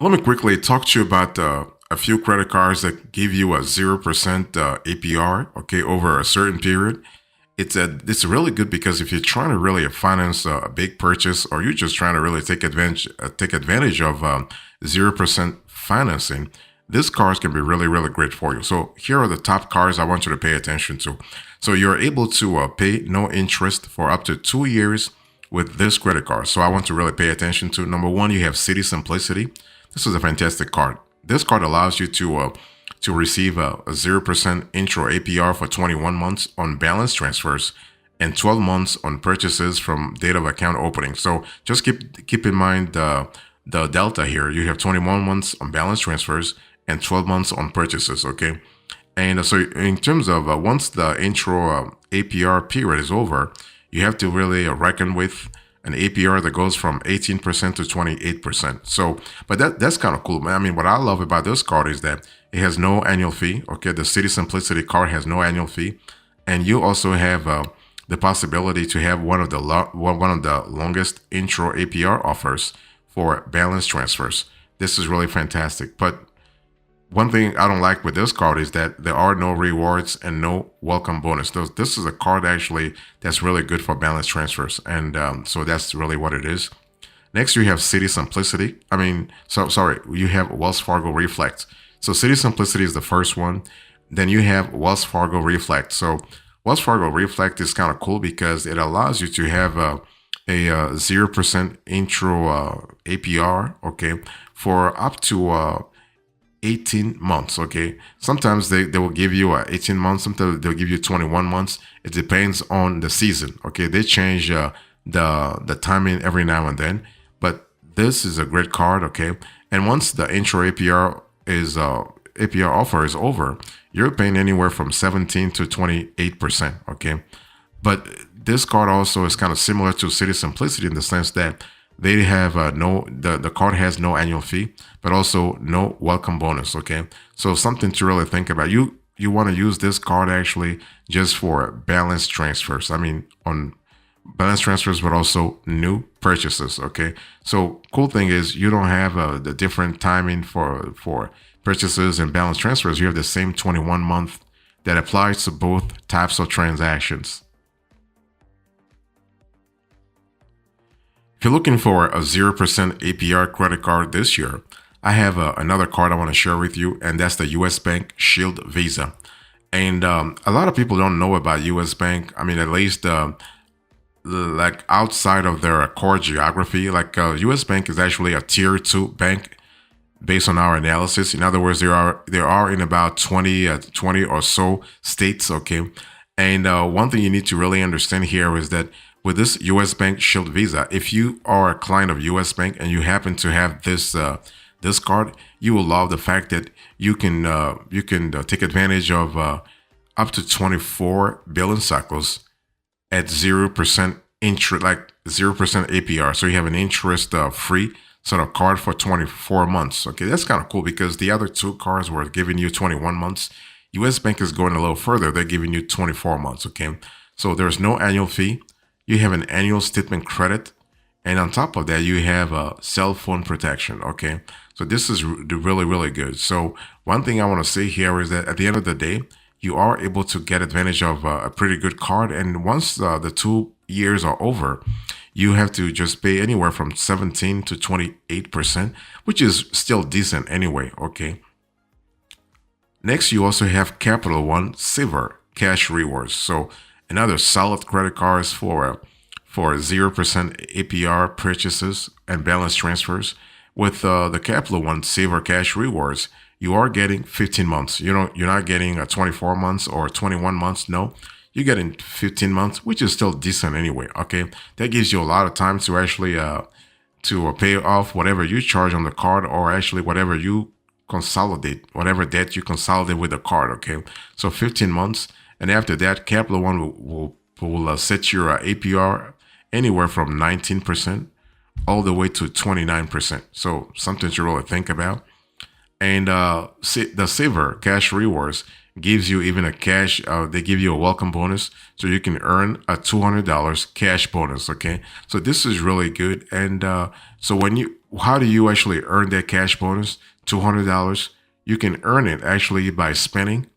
Let me quickly talk to you about a few credit cards that give you a 0% APR, okay, over a certain period. It's really good because if you're trying to really finance a big purchase, or you're just trying to really take advantage of 0% financing, this cards can be really great for you. So here are the top cards I want you to pay attention to. So you're able to pay no interest for up to 2 years with this credit card. So I want to really pay attention to number one. You have City Simplicity. This is a fantastic card. This card allows you to receive a 0% intro APR for 21 months on balance transfers and 12 months on purchases from date of account opening. So just keep in mind the delta here. You have 21 months on balance transfers and 12 months on purchases. Okay, and so in terms of once the intro APR period is over, you have to really reckon with an APR that goes from 18% to 28%. So, but that's kind of cool, man. I mean, what I love about this card is that it has no annual fee. Okay, the City Simplicity card has no annual fee, and you also have the possibility to have one of the longest intro APR offers for balance transfers. This is really fantastic. But one thing I don't like with this card is that there are no rewards and no welcome bonus. This is a card actually that's really good for balance transfers, and so that's really what it is. Next, you have City Simplicity. Sorry, you have Wells Fargo Reflect. So City Simplicity is the first one. Then you have Wells Fargo Reflect. So Wells Fargo Reflect is kind of cool because it allows you to have a 0% intro APR, okay, for up to 18 months. Okay, sometimes they will give you 18 months, sometimes they'll give you 21 months. It depends on the season. Okay, they change the timing every now and then, but this is a great card. Okay, and once the intro APR offer is over, you're paying anywhere from 17 to 28%. Okay, but this card also is kind of similar to City Simplicity in the sense that they have the card has no annual fee, but also no welcome bonus. Okay, so something to really think about. You want to use this card actually just for balance transfers. I mean, on balance transfers, but also new purchases. Okay, so cool thing is you don't have the different timing for purchases and balance transfers. You have the same 21-month that applies to both types of transactions. If you're looking for a 0% APR credit card this year, I have another card I want to share with you, and that's the US Bank Shield Visa. And a lot of people don't know about US Bank. I mean, at least like outside of their core geography, like US Bank is actually a tier 2 bank based on our analysis. In other words, there are in about 20 or so states. Okay, and one thing you need to really understand here is that with this US Bank Shield Visa, if you are a client of US Bank and you happen to have this card, you will love the fact that you can take advantage of up to 24 billing cycles at 0% interest, like 0% APR. So you have an interest free sort of card for 24 months. Okay, that's kind of cool because the other two cards were giving you 21 months. US Bank is going a little further. They're giving you 24 months. Okay, so there's no annual fee. You have an annual statement credit, and on top of that, you have a cell phone protection. Okay, so this is really good. So one thing I want to say here is that at the end of the day, you are able to get advantage of a pretty good card, and once the 2 years are over, you have to just pay anywhere from 17 to 28%, which is still decent anyway. Okay. Next, you also have Capital One Silver Cash Rewards. So another solid credit cards for 0% APR purchases and balance transfers. With the Capital One Silver Cash Rewards, you are getting 15 months. You're not getting 24 months or 21 months. No, you're getting 15 months, which is still decent anyway. Okay, that gives you a lot of time to actually to pay off whatever you charge on the card, or actually whatever you consolidate, whatever debt you consolidate with the card. Okay, so 15 months. And after that, Capital One will set your APR anywhere from 19% all the way to 29%. So something to really think about. And the Silver Cash Rewards gives you even a cash, they give you a welcome bonus. So you can earn a $200 cash bonus. Okay. So this is really good. And so how do you actually earn that cash bonus? $200. You can earn it actually by spending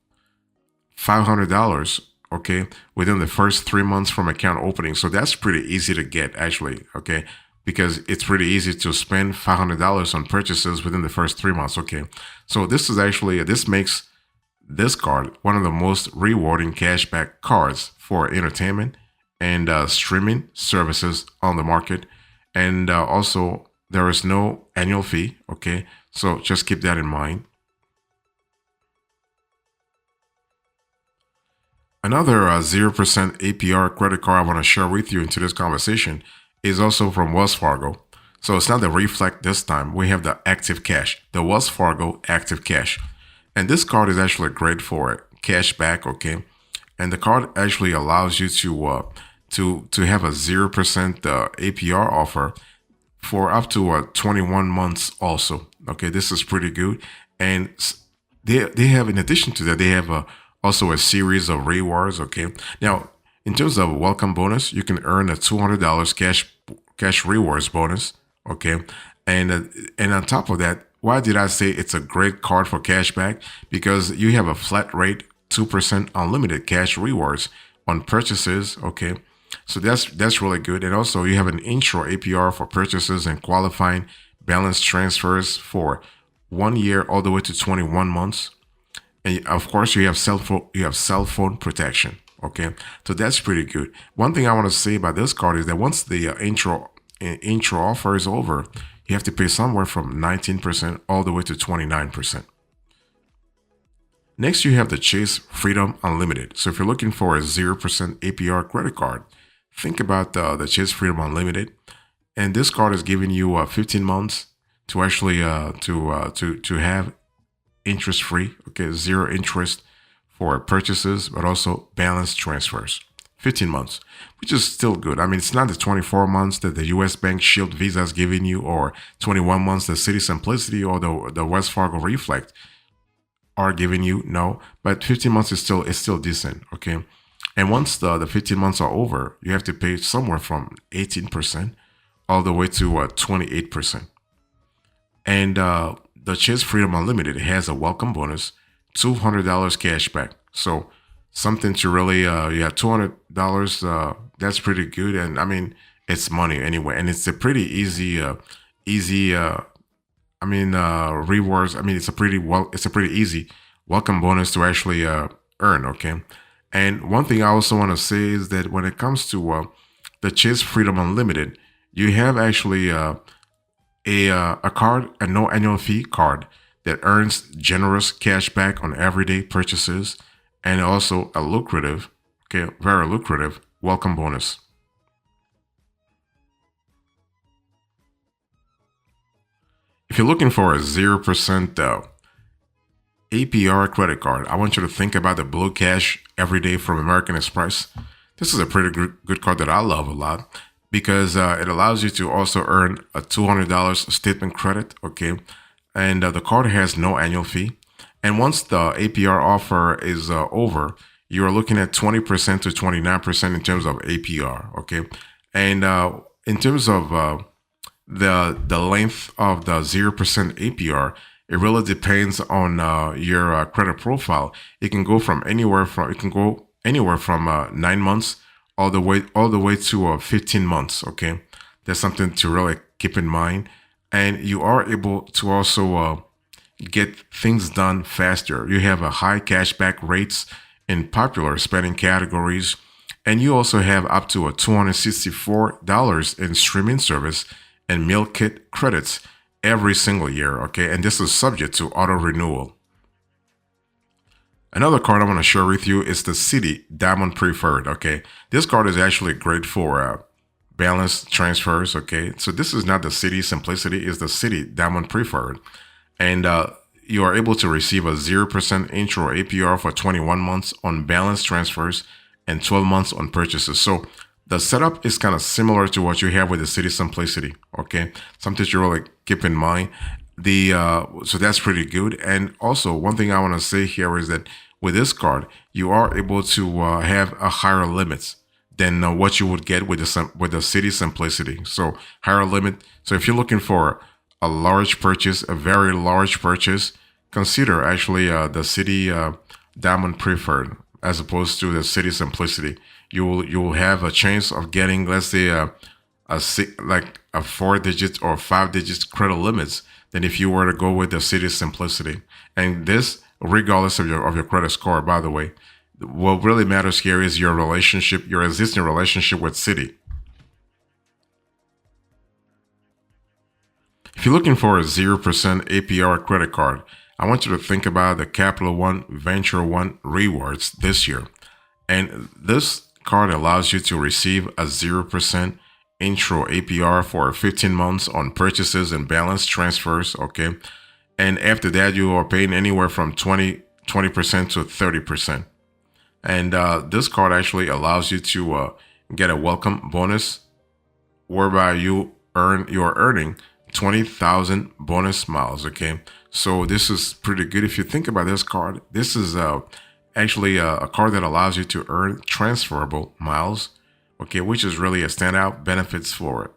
$500, okay, within the first 3 months from account opening. So that's pretty easy to get, actually, okay, because it's pretty easy to spend $500 on purchases within the first 3 months, okay. So this is actually, this makes this card one of the most rewarding cashback cards for entertainment and streaming services on the market. And also, there is no annual fee, okay, so just keep that in mind. Another 0% APR credit card I want to share with you in today's conversation is also from Wells Fargo. So it's not the Reflect this time. We have the Active Cash, the Wells Fargo Active Cash. And this card is actually great for cash back, okay? And the card actually allows you to have a 0% APR offer for up to 21 months also. Okay, this is pretty good. And they have, in addition to that, they have also a series of rewards. Okay, now in terms of welcome bonus, you can earn a $200 cash rewards bonus. Okay, and on top of that, why did I say it's a great card for cashback? Because you have a flat rate 2% unlimited cash rewards on purchases. Okay, so that's really good. And also you have an intro APR for purchases and qualifying balance transfers for 1 year all the way to 21 months. And of course, you have cell phone protection. Okay, so that's pretty good. One thing I want to say about this card is that once the intro offer is over, you have to pay somewhere from 19% all the way to 29%. Next, you have the Chase Freedom Unlimited. So if you're looking for a 0% APR credit card, think about the Chase Freedom Unlimited. And this card is giving you 15 months to actually to have interest free, okay, zero interest for purchases, but also balance transfers. 15 months, which is still good. I mean, it's not the 24 months that the US Bank Shield Visa is giving you, or 21 months the City Simplicity or the Wells Fargo Reflect are giving you. No, but 15 months is still decent, okay. And once the 15 months are over, you have to pay somewhere from 18% all the way to 28%. And the Chase Freedom Unlimited has a welcome bonus, $200 cash back. So something to really, $200. That's pretty good. And I mean, it's money anyway. And it's a pretty easy, rewards. I mean, it's a pretty easy welcome bonus to actually earn. Okay. And one thing I also want to say is that when it comes to the Chase Freedom Unlimited, you have actually a card, a no annual fee card that earns generous cash back on everyday purchases, and also a lucrative, okay, very lucrative welcome bonus. If you're looking for a 0% APR credit card, I want you to think about the Blue Cash Everyday from American Express. This is a pretty good card that I love a lot because it allows you to also earn a $200 statement credit, okay? And the card has no annual fee. And once the APR offer is over, you are looking at 20% to 29% in terms of APR, okay? And in terms of the length of the 0% APR, it really depends on your credit profile. It can go anywhere from 9 months all the way to 15 months. Okay, that's something to really keep in mind. And you are able to also get things done faster. You have a high cashback rates in popular spending categories, and you also have up to a $264 in streaming service and meal kit credits every single year, okay? And this is subject to auto renewal. Another card I want to share with you is the Citi Diamond Preferred, okay? This card is actually great for balance transfers, okay? So this is not the Citi Simplicity, it's the Citi Diamond Preferred. And you are able to receive a 0% intro APR for 21 months on balance transfers and 12 months on purchases. So the setup is kind of similar to what you have with the Citi Simplicity, okay? Something to really keep in mind. So that's pretty good. And also, one thing I want to say here is that with this card, you are able to have a higher limits than what you would get with the Citi Simplicity. So higher limit. So if you're looking for a large purchase, a very large purchase, consider actually the City Diamond Preferred as opposed to the City Simplicity. You will have a chance of getting, let's say, like a 4 digit or 5 digit credit limits than if you were to go with the City Simplicity. And this, regardless of your credit score, by the way. What really matters here is your relationship, your existing relationship with Citi. If you're looking for a 0% APR credit card, I want you to think about the Capital One Venture One rewards this year. And this card allows you to receive a 0% intro APR for 15 months on purchases and balance transfers, okay? And after that, you are paying anywhere from 20% to 30%. And this card actually allows you to get a welcome bonus whereby you are earning 20,000 bonus miles. Okay, so this is pretty good. If you think about this card, this is actually a card that allows you to earn transferable miles. Okay, which is really a standout benefits for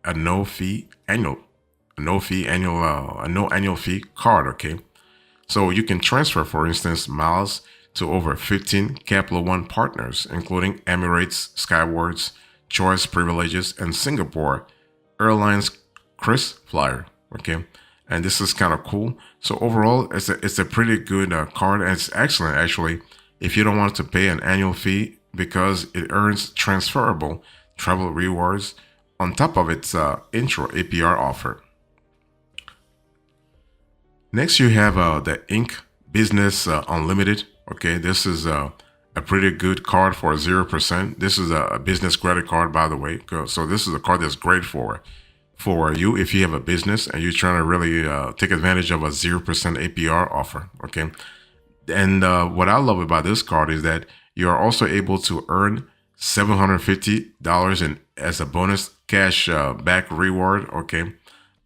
a no annual fee card. Okay, so you can transfer, for instance, miles to over 15 Capital One partners, including Emirates, Skywards, Choice Privileges, and Singapore Airlines Chris Flyer. Okay, and this is kind of cool. So overall, it's a pretty good card, and it's excellent actually if you don't want to pay an annual fee because it earns transferable travel rewards on top of its intro APR offer. Next, you have the Inc. Business Unlimited. Okay, this is a pretty good card for 0%. This is a business credit card, by the way. So this is a card that's great for you if you have a business and you're trying to really take advantage of a 0% APR offer. Okay, and what I love about this card is that you are also able to earn $750 as a bonus cash back reward. Okay.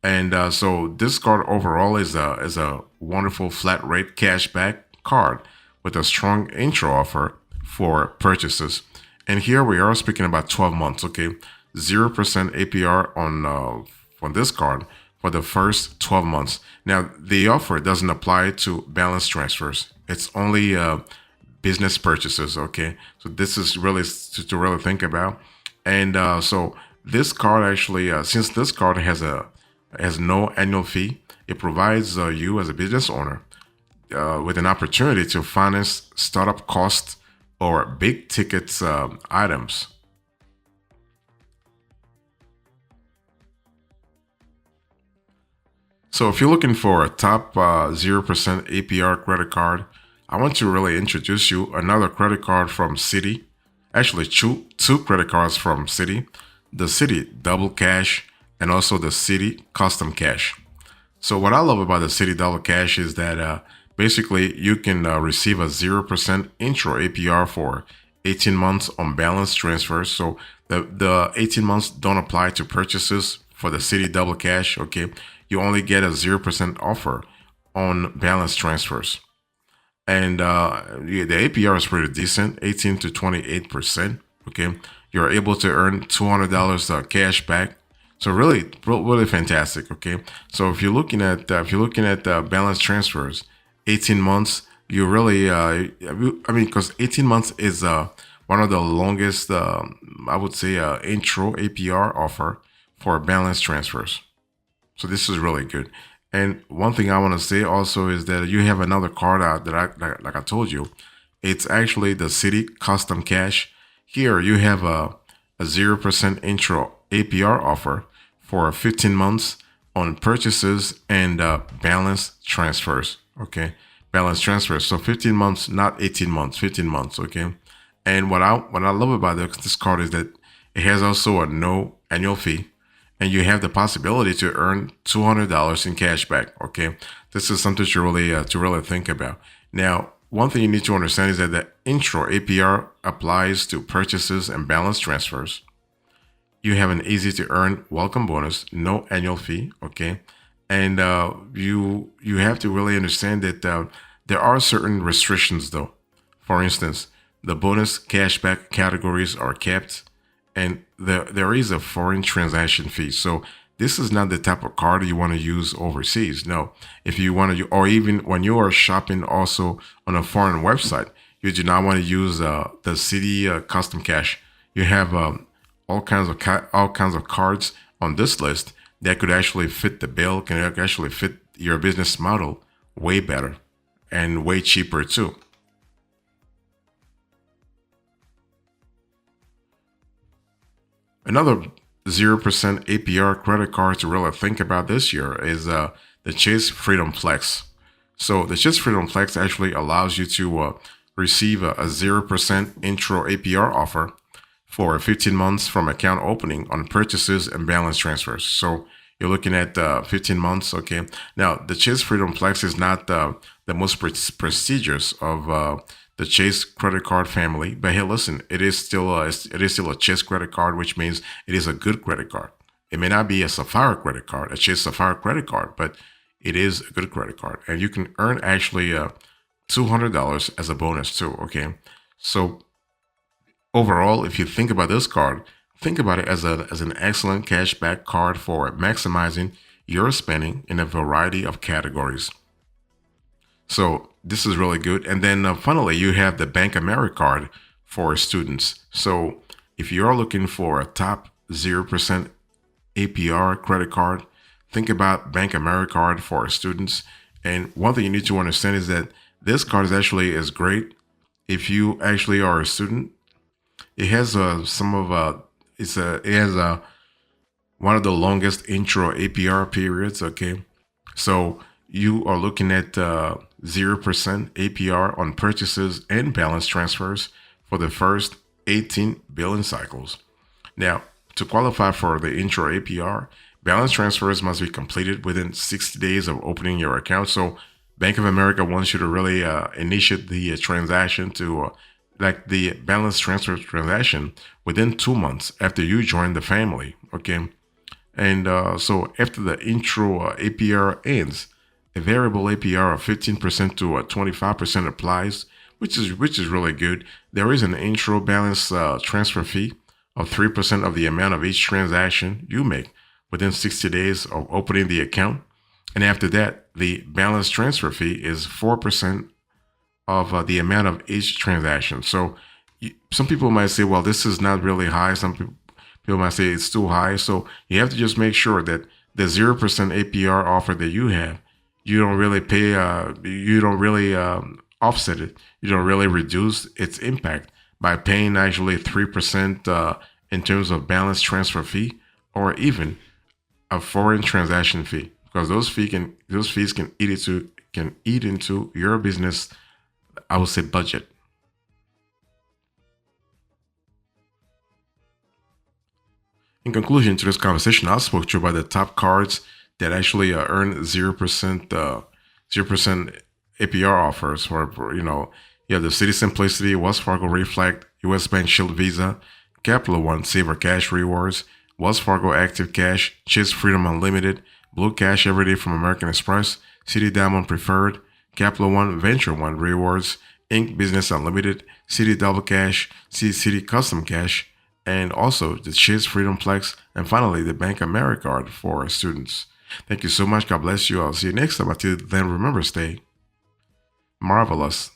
And so this card overall is a wonderful flat rate cashback card with a strong intro offer for purchases. And here we are speaking about 12 months, okay? 0% APR on this card for the first 12 months. Now, the offer doesn't apply to balance transfers. It's only business purchases, okay? So this is really to really think about. And so this card actually, since this card has no annual fee, it provides you as a business owner with an opportunity to finance startup costs or big ticket items. So if you're looking for a top 0% APR credit card, I want to really introduce you another credit card from Citi. Actually, two credit cards from Citi. The Citi Double Cash and also the Citi Custom Cash. So what I love about the Citi Double Cash is that basically you can receive a 0% intro APR for 18 months on balance transfers. So the 18 months don't apply to purchases for the Citi Double Cash. Okay, you only get a 0% offer on balance transfers. And the APR is pretty decent, 18 to 28%. Okay, you're able to earn $200 cash back. So really fantastic. Okay, so if you're looking at balance transfers, 18 months, you really because 18 months is one of the longest I would say intro APR offer for balance transfers. So this is really good. And one thing I want to say also is that you have another card out that like I told you, it's actually the Citi Custom Cash. Here you have a 0% intro APR offer for 15 months on purchases and balance transfers. Okay, balance transfers. So 15 months, not 18 months, 15 months. Okay, and what I love about this card is that it has also a no annual fee, and you have the possibility to earn $200 in cash back. Okay, this is something to really think about. Now, one thing you need to understand is that the intro APR applies to purchases and balance transfers. You have an easy to earn welcome bonus, no annual fee. Okay, and you have to really understand that there are certain restrictions though. For instance, the bonus cashback categories are kept, and there is a foreign transaction fee. So this is not the type of card you want to use overseas. No, if you want to, or even when you are shopping also on a foreign website, you do not want to use the city custom cash. You have all kinds of cards on this list that could actually fit the bill, can actually fit your business model way better and way cheaper too. Another 0% APR credit card to really think about this year is the Chase Freedom Flex. So the Chase Freedom Flex actually allows you to receive a 0% intro APR offer for 15 months from account opening on purchases and balance transfers. So you're looking at 15 months. Okay. Now the Chase Freedom Flex is not the most prestigious of the Chase credit card family, but hey, listen, it is still a Chase credit card, which means it is a good credit card. It may not be a Sapphire credit card, a Chase Sapphire credit card, but it is a good credit card, and you can earn actually $200 as a bonus too. Okay, so overall, if you think about this card, think about it as an excellent cashback card for maximizing your spending in a variety of categories. So this is really good. And then finally, you have the Bank America card for students. So if you are looking for a top 0% APR credit card, think about Bank America card for students. And one thing you need to understand is that this card is great if you actually are a student. It has it has one of the longest intro APR periods. Okay, so you are looking at 0% APR on purchases and balance transfers for the first 18 billing cycles. Now, to qualify for the intro APR, balance transfers must be completed within 60 days of opening your account. So, Bank of America wants you to really initiate the transaction to like the balance transfer transaction within 2 months after you join the family. Okay. And so after the intro APR ends, a variable APR of 15% to 25% applies, which is really good. There is an intro balance transfer fee of 3% of the amount of each transaction you make within 60 days of opening the account. And after that, the balance transfer fee is 4% of the amount of each transaction. So some people might say, well, this is not really high. Some people might say it's too high. So you have to just make sure that the 0% APR offer that you have, you don't really pay, you don't really offset it. You don't really reduce its impact by paying actually 3% in terms of balance transfer fee, or even a foreign transaction fee, because those fees can eat into your business, I would say, budget. In conclusion to this conversation, I spoke to you about the top cards that actually earn 0% APR offers you have the City Simplicity, Wells Fargo Reflect, US Bank Shield Visa, Capital One Saver Cash Rewards, Wells Fargo Active Cash, Chase Freedom Unlimited, Blue Cash Everyday from American Express, City Diamond Preferred, Capital One Venture One Rewards, Inc. Business Unlimited, City Double Cash, City Custom Cash, and also the Chase Freedom Flex, and finally the Bank America card for students. Thank you so much. God bless you. I'll see you next time. Until then, remember, stay marvelous.